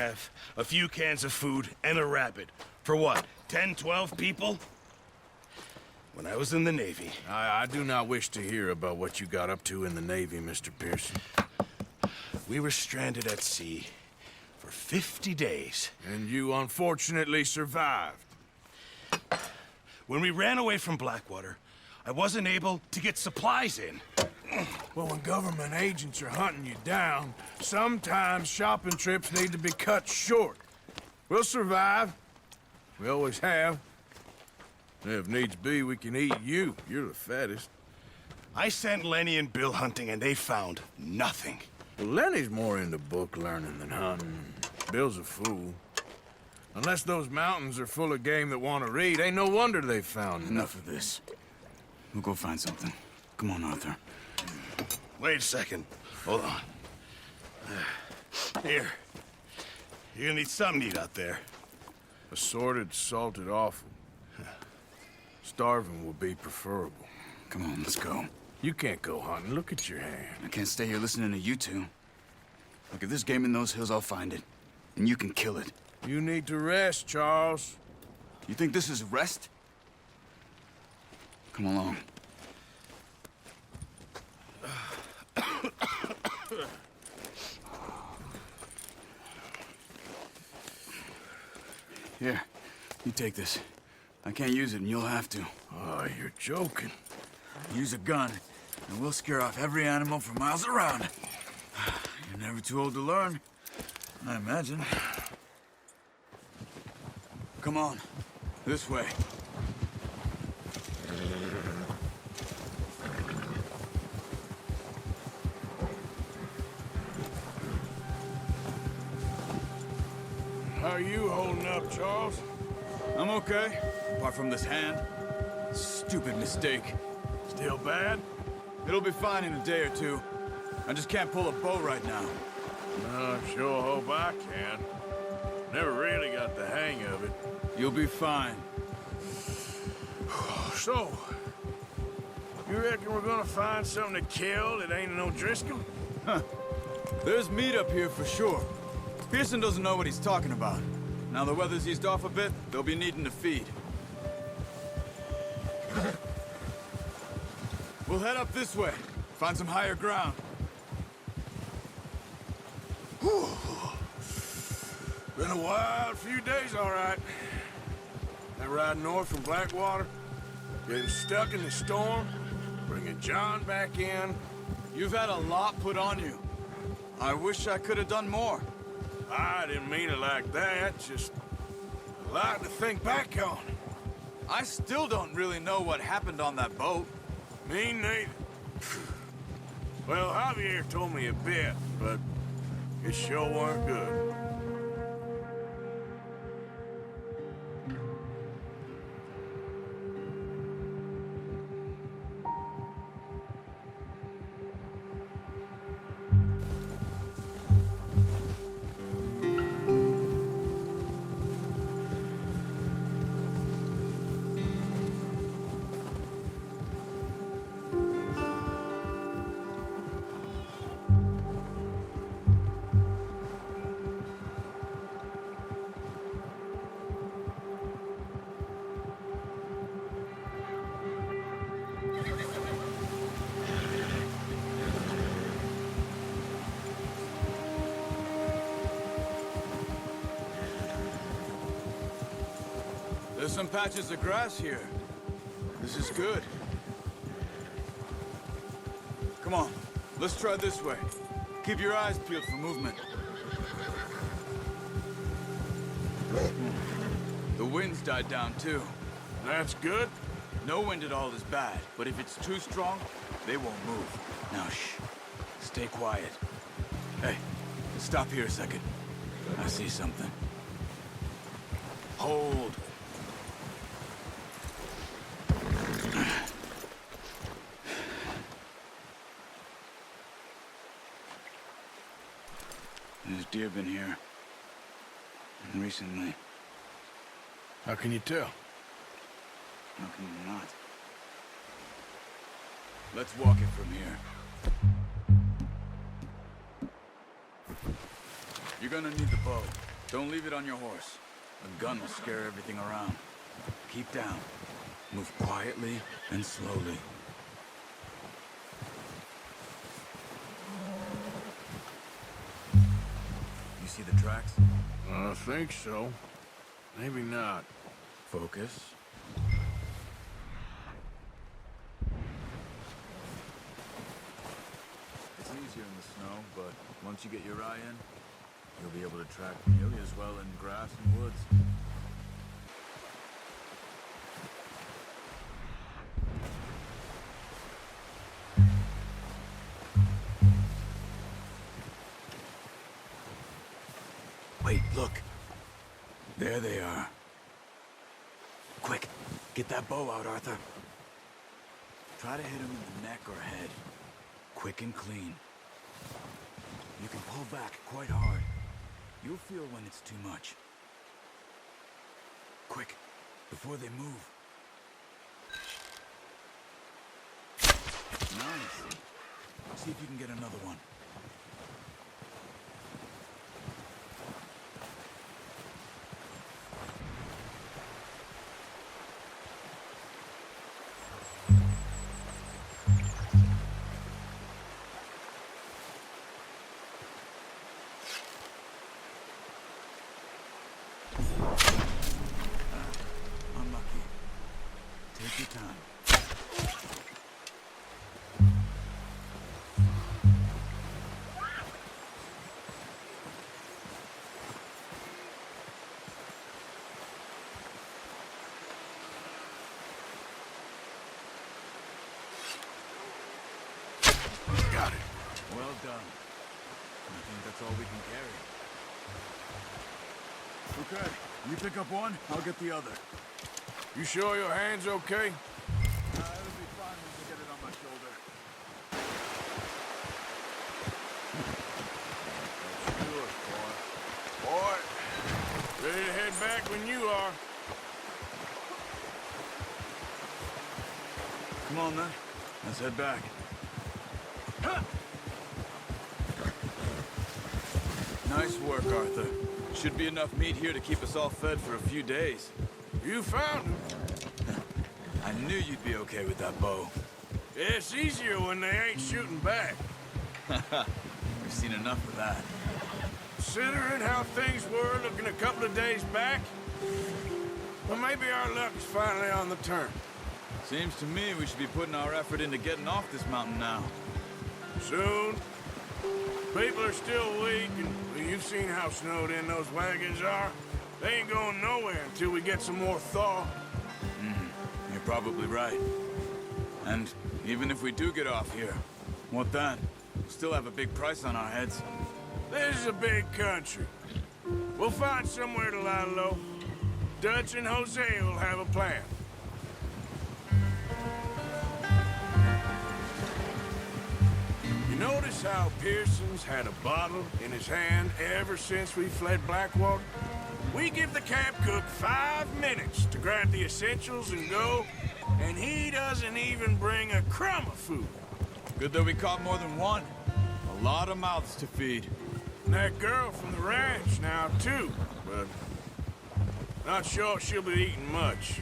have a few cans of food and a rabbit. For what, 10, 12 people? When I was in the Navy... I do not wish to hear about what you got up to in the Navy, Mr. Pearson. We were stranded at sea for 50 days. And you unfortunately survived. When we ran away from Blackwater, I wasn't able to get supplies in. Well, when government agents are hunting you down, sometimes shopping trips need to be cut short. We'll survive. We always have. If needs be, we can eat you. You're the fattest. I sent Lenny and Bill hunting, and they found nothing. Well, Lenny's more into book learning than hunting. Bill's a fool. Unless those mountains are full of game that want to read, ain't no wonder they found Enough of this. We'll go find something. Come on, Arthur. Wait a second. Hold on. Here. You're gonna need something to eat out there. Assorted, salted offal. Starving will be preferable. Come on, let's go. You can't go hunting. Look at your hand. I can't stay here listening to you two. Look, if there's game in those hills, I'll find it. And you can kill it. You need to rest, Charles. You think this is rest? Come along. Here, you take this. I can't use it, and you'll have to. Oh, you're joking. Use a gun, and we'll scare off every animal for miles around. You're never too old to learn, I imagine. Come on, this way. How are you holding up, Charles? I'm okay, apart from this hand. Stupid mistake. Still bad? It'll be fine in a day or two. I just can't pull a bow right now. I sure hope I can. Never really got the hang of it. You'll be fine. So, you reckon we're gonna find something to kill that ain't no Driscoll? Huh. There's meat up here for sure. Pearson doesn't know what he's talking about. Now the weather's eased off a bit, they'll be needing to feed. We'll head up this way. Find some higher ground. Whew. Been a wild few days, all right. That ride north from Blackwater, getting stuck in the storm, bringing John back in. You've had a lot put on you. I wish I could have done more. I didn't mean it like that, just a lot to think back on. I still don't really know what happened on that boat. Me neither. Well, Javier told me a bit, but it sure weren't good. There's some patches of grass here. This is good. Come on, let's try this way. Keep your eyes peeled for movement. The wind's died down too. That's good. No wind at all is bad, but if it's too strong, they won't move. Now shh, stay quiet. Hey, stop here a second. I see something. Hold. There's deer been here. Recently. How can you tell? How can you not? Let's walk it from here. You're gonna need the bow. Don't leave it on your horse. A gun will scare everything around. Keep down. Move quietly and slowly. You see the tracks? I think so. Maybe not. Focus. It's easier in the snow, but once you get your eye in, you'll be able to track nearly as well in grass and woods. Wait, look. There they are. Quick, get that bow out, Arthur. Try to hit him in the neck or head. Quick and clean. You can pull back quite hard. You'll feel when it's too much. Quick, before they move. Nice. See if you can get another one. Unlucky. Take your time. Got it. Well done. I think that's all we can carry. Okay, you pick up one, I'll get the other. You sure your hand's okay? It'll be fine once I get it on my shoulder. Let's do it, boy. Boy, ready to head back when you are. Come on, then. Let's head back. Nice work, Arthur. Should be enough meat here to keep us all fed for a few days. You found him. I knew you'd be okay with that bow. It's easier when they ain't shooting back. We've seen enough of that. Considering how things were looking a couple of days back, well, maybe our luck's finally on the turn. Seems to me we should be putting our effort into getting off this mountain now. Soon. People are still weak, and well, you've seen how snowed in those wagons are. They ain't going nowhere until we get some more thaw. You're probably right. And even if we do get off here, what then? We'll still have a big price on our heads. This is a big country. We'll find somewhere to lie low. Dutch and Jose will have a plan. You notice how Pearson's had a bottle in his hand ever since we fled Blackwater? We give the camp cook 5 minutes to grab the essentials and go, and he doesn't even bring a crumb of food. Good that we caught more than one. A lot of mouths to feed. And that girl from the ranch now, too, but not sure she'll be eating much.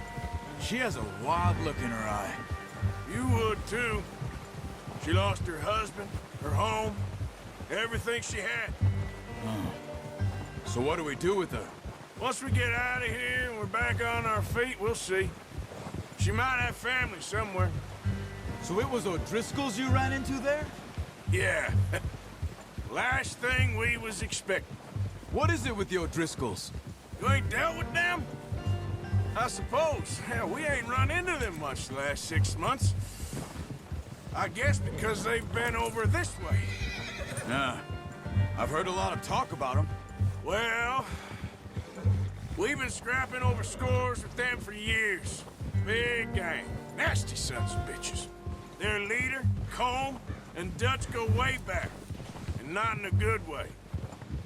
She has a wild look in her eye. You would, too. She lost her husband, her home, everything she had. So what do we do with her? Once we get out of here and we're back on our feet, we'll see. She might have family somewhere. So it was O'Driscoll's you ran into there? Yeah. Last thing we was expecting. What is it with the O'Driscolls? You ain't dealt with them? I suppose. Hell, we ain't run into them much the last 6 months. I guess because they've been over this way. Yeah. I've heard a lot of talk about them. Well, we've been scrapping over scores with them for years. Big gang. Nasty sons of bitches. Their leader, Combe, and Dutch go way back. And not in a good way.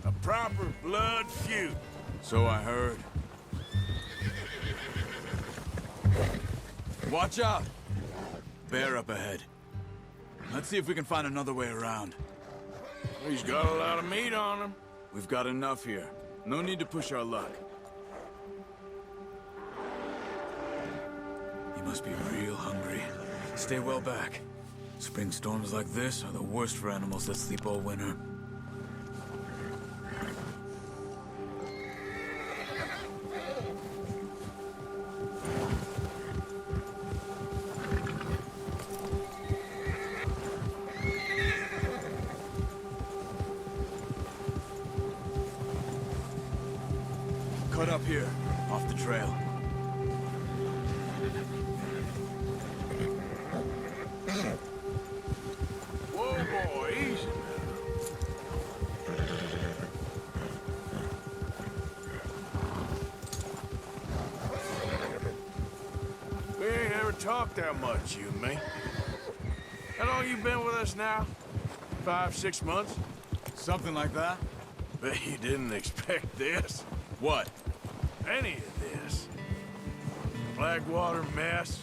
A proper blood feud. So I heard. Watch out! Bear up ahead. Let's see if we can find another way around. He's got a lot of meat on him. We've got enough here. No need to push our luck. You must be real hungry. Stay well back. Spring storms like this are the worst for animals that sleep all winter. Cut up here, off the trail. Whoa, boy, easy. We ain't ever talked that much, you and me. How long you been with us now? 5, 6 months? Something like that? Bet you didn't expect this. What? Any of this. Blackwater mess.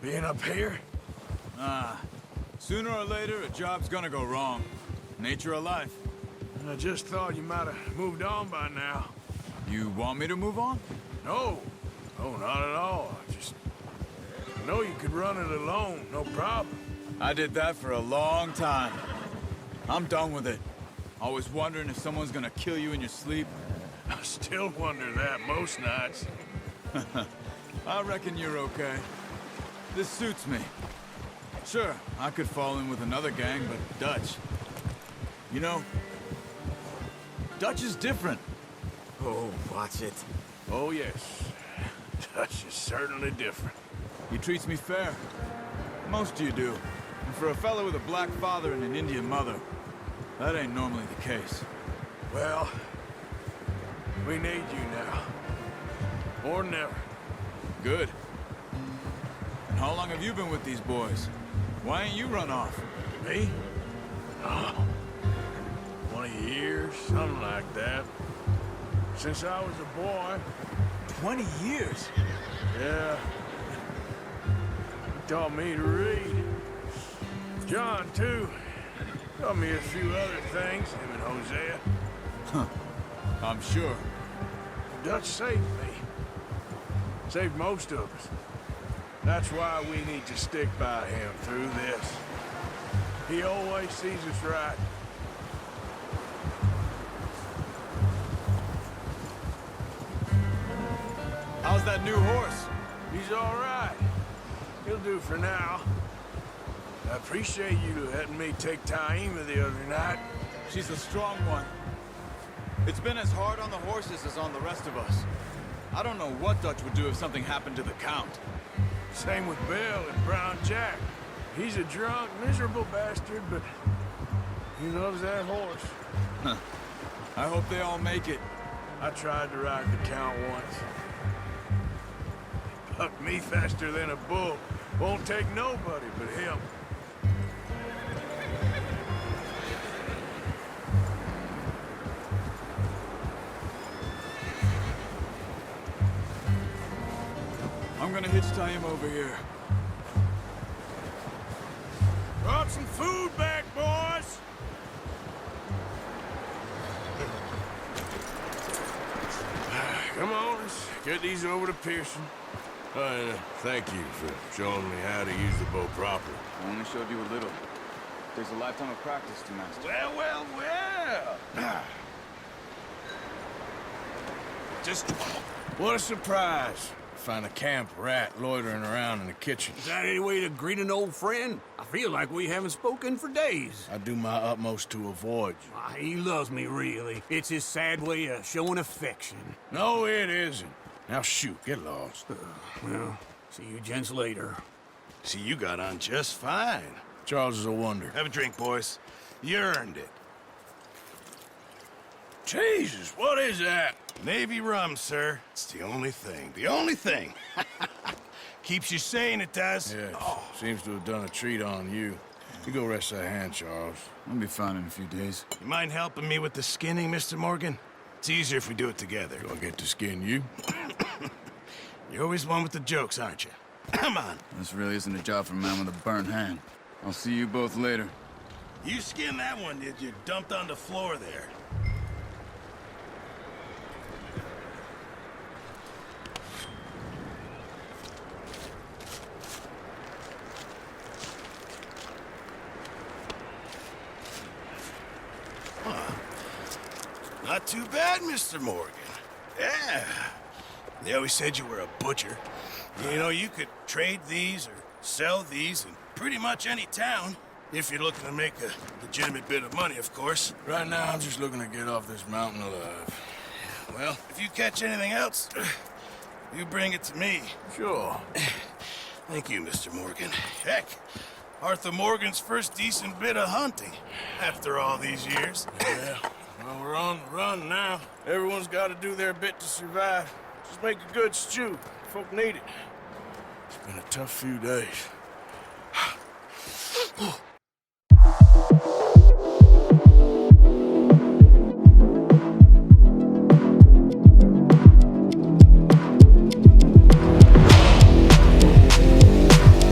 Being up here. Sooner or later, a job's gonna go wrong. Nature of life. I just thought you might have moved on by now. You want me to move on? No. No, not at all. I know you could run it alone, no problem. I did that for a long time. I'm done with it. Always wondering if someone's gonna kill you in your sleep. I still wonder that most nights. I reckon you're okay. This suits me. Sure, I could fall in with another gang, but Dutch... You know, Dutch is different. Oh, watch it. Oh, yes. Dutch is certainly different. He treats me fair. Most of you do. And for a fellow with a black father and an Indian mother, that ain't normally the case. Well, we need you now. Or never. Good. And how long have you been with these boys? Why ain't you run off? Me? Oh, 20 years, something like that. Since I was a boy. 20 years? Yeah. He taught me to read. John, too. Taught me a few other things, him and Hosea. Huh. I'm sure. Dutch saved me. Saved most of us. That's why we need to stick by him through this. He always sees us right. How's that new horse? He's all right. He'll do for now. I appreciate you letting me take Taima the other night. She's a strong one. It's been as hard on the horses as on the rest of us. I don't know what Dutch would do if something happened to the Count. Same with Bill and Brown Jack. He's a drunk, miserable bastard, but he loves that horse. Huh. I hope they all make it. I tried to ride the Count once. He bucked me faster than a bull. Won't take nobody but him. I'm gonna hitch tie him over here. Brought some food back, boys! Come on, let's get these over to Pearson. Thank you for showing me how to use the bow properly. I only showed you a little. Takes a lifetime of practice to master. Well. Just what a surprise. Find a camp rat loitering around in the kitchen. Is that any way to greet an old friend? I feel like we haven't spoken for days. I do my utmost to avoid you. He loves me, really. It's his sad way of showing affection. No, it isn't. Now shoot, get lost. Well, see you gents later. See, you got on just fine. Charles is a wonder. Have a drink, boys. You earned it. Jesus, what is that? Navy rum, sir. It's the only thing. The only thing. Keeps you sane, it does. Yes, seems to have done a treat on you. You go rest that hand, Charles. I'll be fine in a few days. You mind helping me with the skinning, Mr. Morgan? It's easier if we do it together. Do I get to skin you? You're always one with the jokes, aren't you? Come on. This really isn't a job for a man with a burnt hand. I'll see you both later. You skinned that one, did you? Dumped on the floor there. not too bad, Mr. Morgan. Yeah. They always said you were a butcher. You know, you could trade these or sell these in pretty much any town. If you're looking to make a legitimate bit of money, of course. Right now, I'm just looking to get off this mountain alive. Well, if you catch anything else, you bring it to me. Sure. Thank you, Mr. Morgan. Heck, Arthur Morgan's first decent bit of hunting after all these years. Yeah. Well, we're on the run now. Everyone's got to do their bit to survive. Just make a good stew. Folk need it. It's been a tough few days.